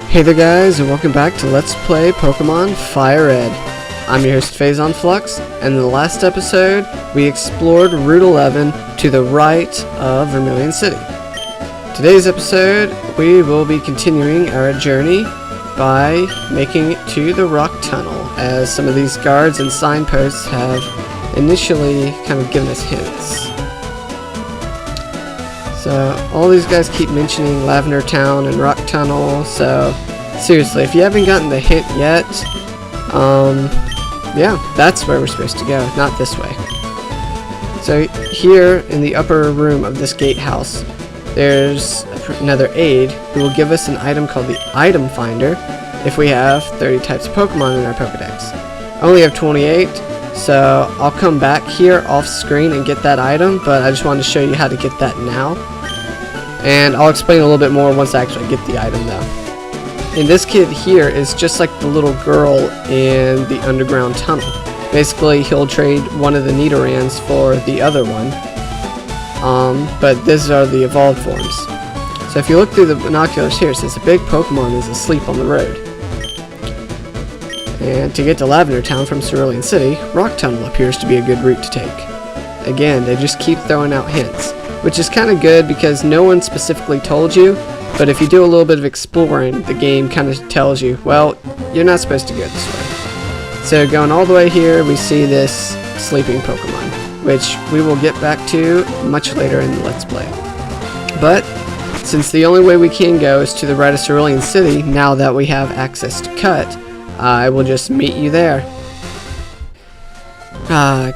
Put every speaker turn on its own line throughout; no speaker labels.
Hey there guys, and welcome back to Let's Play Pokémon FireRed. I'm your host PhazonFlux, and in the last episode, we explored Route 11 to the right of Vermilion City. Today's episode, we will be continuing our journey by making it to the Rock Tunnel, as some of these guards and signposts have initially kind of given us hints. So, all these guys keep mentioning Lavender Town and Rock Tunnel, so seriously, if you haven't gotten the hint yet, yeah, that's where we're supposed to go, not this way. So here in the upper room of this gatehouse, there's another aide who will give us an item called the Item Finder if we have 30 types of Pokemon in our Pokedex. I only have 28, so I'll come back here off screen and get that item, but I just wanted to show you how to get that now. And I'll explain a little bit more once I actually get the item though. And this kid here is just like the little girl in the underground tunnel. Basically, he'll trade one of the Nidorans for the other one. But these are the evolved forms. So if you look through the binoculars here, it says a big Pokemon is asleep on the road. And to get to Lavender Town from Cerulean City, Rock Tunnel appears to be a good route to take. Again, they just keep throwing out hints, which is kind of good because no one specifically told you, but if you do a little bit of exploring, the game kind of tells you, well, you're not supposed to go this way. So going all the way here, we see this sleeping Pokemon, which we will get back to much later in the Let's Play. But since the only way we can go is to the right of Cerulean City, now that we have access to Cut, I will just meet you there.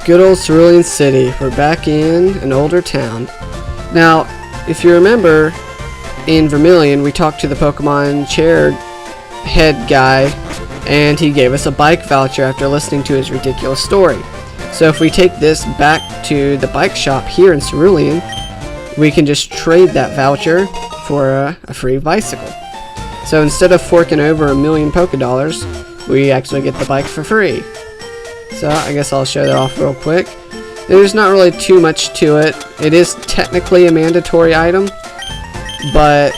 Good old Cerulean City. We're back in an older town. Now, if you remember, in Vermilion, we talked to the Pokemon chair head guy, and he gave us a bike voucher after listening to his ridiculous story. So if we take this back to the bike shop here in Cerulean, we can just trade that voucher for a free bicycle. So instead of forking over $1 million Pokédollars, we actually get the bike for free. So I guess I'll show that off real quick. There's not really too much to it. It is technically a mandatory item, but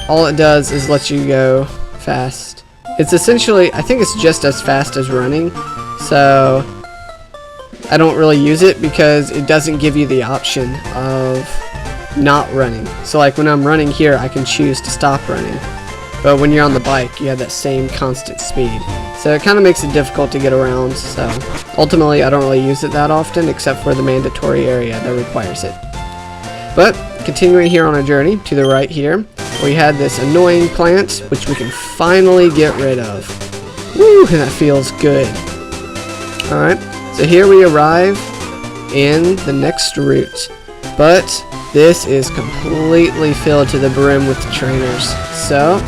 all it does is let you go fast. It's essentially, I think it's just as fast as running, so I don't really use it because it doesn't give you the option of not running. So like when I'm running here, I can choose to stop running. But when you're on the bike, you have that same constant speed. So it kind of makes it difficult to get around, so ultimately I don't really use it that often except for the mandatory area that requires it. But continuing here on our journey to the right here, we had this annoying plant which we can finally get rid of. Woo, that feels good. Alright, so here we arrive in the next route. But this is completely filled to the brim with trainers. So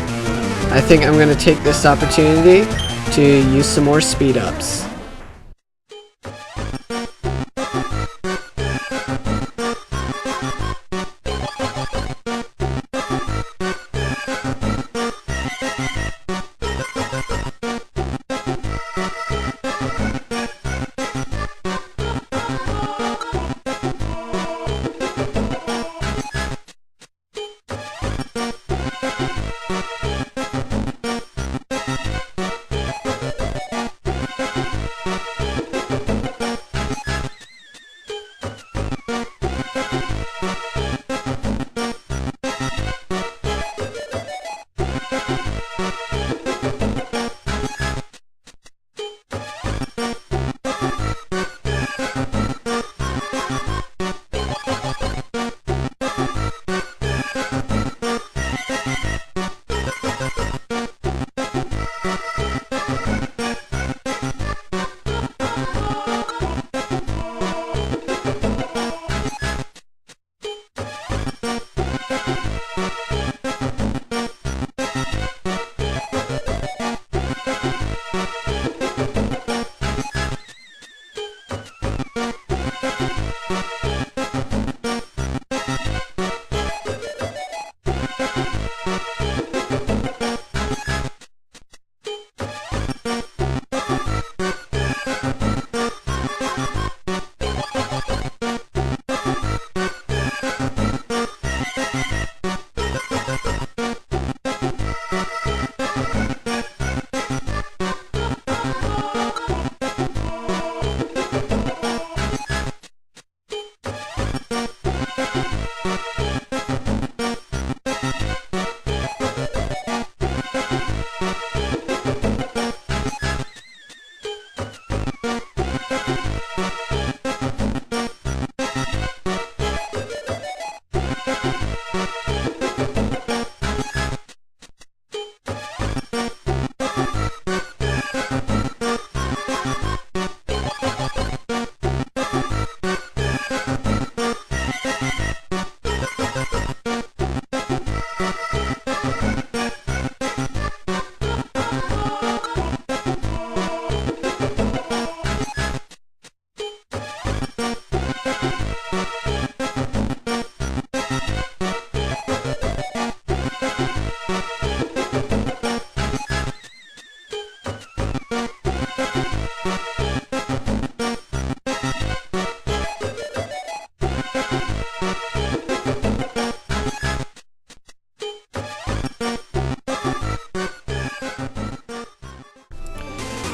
I think I'm going to take this opportunity to use some more speed ups.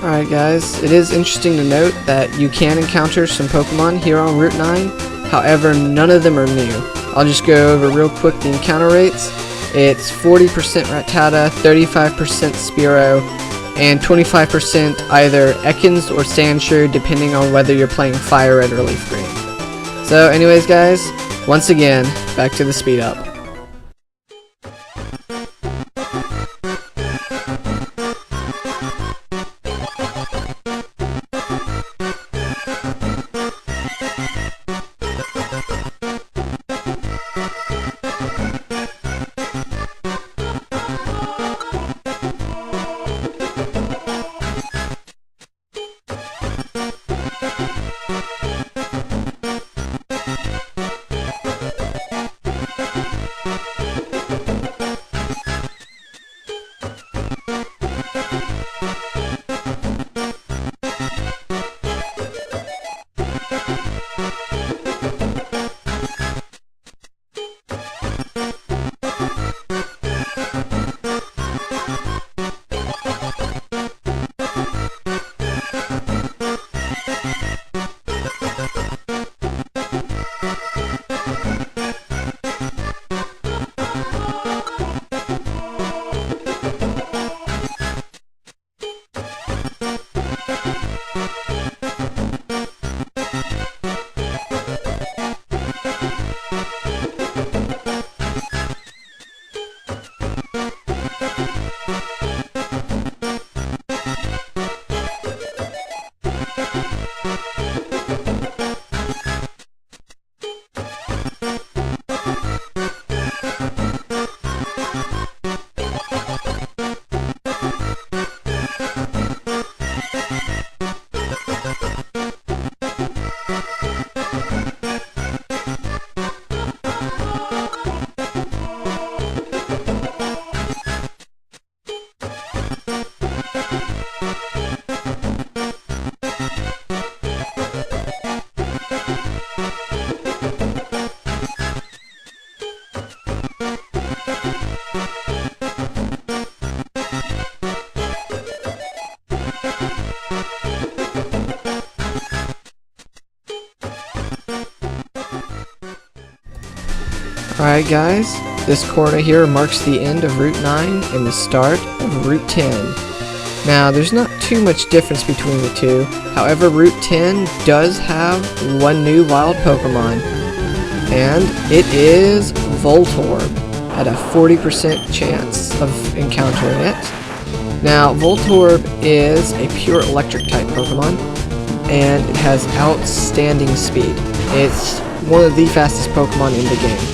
Alright guys, it is interesting to note that you can encounter some Pokemon here on Route 9, however none of them are new. I'll just go over real quick the encounter rates. It's 40% Rattata, 35% Spearow, and 25% either Ekans or Sandshrew, depending on whether you're playing FireRed or Leaf Green. So anyways guys, once again, back to the speed up. Alright guys, this corner here marks the end of Route 9 and the start of Route 10. Now there's not too much difference between the two, however Route 10 does have one new wild Pokemon, and it is Voltorb at a 40% chance of encountering it. Now Voltorb is a pure electric type Pokemon, and it has outstanding speed. It's one of the fastest Pokemon in the game.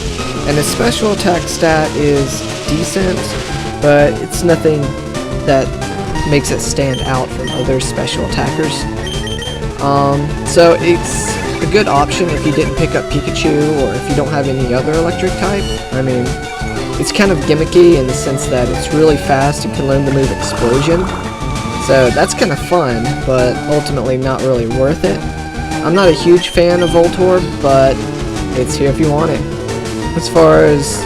And its special attack stat is decent, but it's nothing that makes it stand out from other special attackers. So it's a good option if you didn't pick up Pikachu or if you don't have any other electric type. I mean, it's kind of gimmicky in the sense that it's really fast and can learn the move Explosion. So that's kind of fun, but ultimately not really worth it. I'm not a huge fan of Voltorb, but it's here if you want it. As far as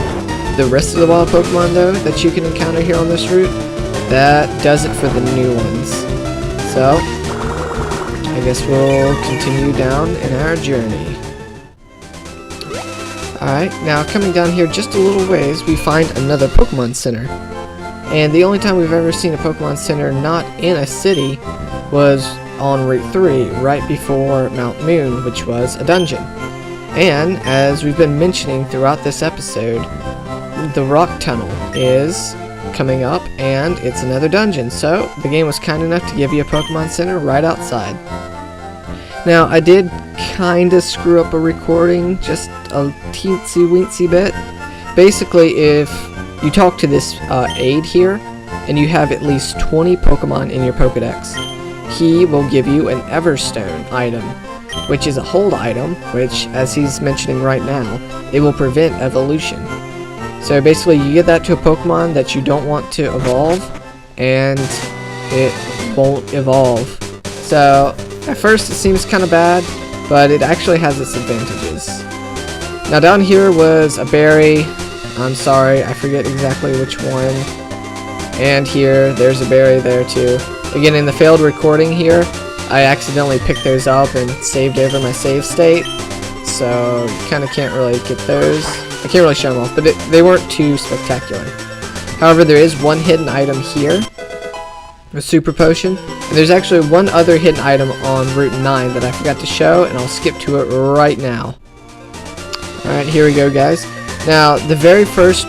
the rest of the wild Pokemon though that you can encounter here on this route, that does it for the new ones. So, I guess we'll continue down in our journey. Alright, now coming down here just a little ways, we find another Pokemon Center. And the only time we've ever seen a Pokemon Center not in a city was on Route 3, right before Mount Moon, which was a dungeon. And, as we've been mentioning throughout this episode, the Rock Tunnel is coming up, and it's another dungeon, so the game was kind enough to give you a Pokemon Center right outside. Now, I did kinda screw up a recording, just a teensy-weensy bit. Basically, if you talk to this aide here, and you have at least 20 Pokemon in your Pokedex, he will give you an Everstone item, which is a hold item, which, as he's mentioning right now, it will prevent evolution. So basically, you give that to a Pokemon that you don't want to evolve, and it won't evolve. So, at first it seems kind of bad, but it actually has its advantages. Now down here was a berry. I'm sorry, I forget exactly which one. And here, there's a berry there too. Again, in the failed recording here, I accidentally picked those up and saved over my save state, so you kind of can't really get those. I can't really show them off, but they weren't too spectacular. However, there is one hidden item here, a super potion, and there's actually one other hidden item on Route 9 that I forgot to show, and I'll skip to it right now. Alright, here we go, guys. Now, the very first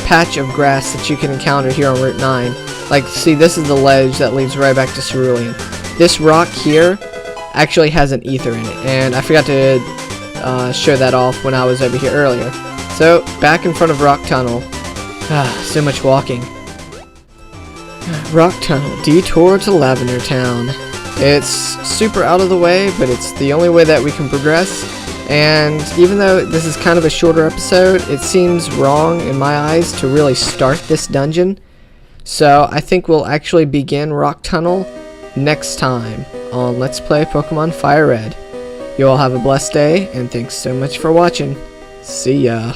patch of grass that you can encounter here on Route 9, like, see, this is the ledge that leads right back to Cerulean. This rock here actually has an ether in it, and I forgot to show that off when I was over here earlier. So, back in front of Rock Tunnel. So much walking. Rock Tunnel, detour to Lavender Town. It's super out of the way, but it's the only way that we can progress. And even though this is kind of a shorter episode, it seems wrong in my eyes to really start this dungeon. So I think we'll actually begin Rock Tunnel next time on Let's Play Pokemon FireRed. You all have a blessed day, and thanks so much for watching. See ya.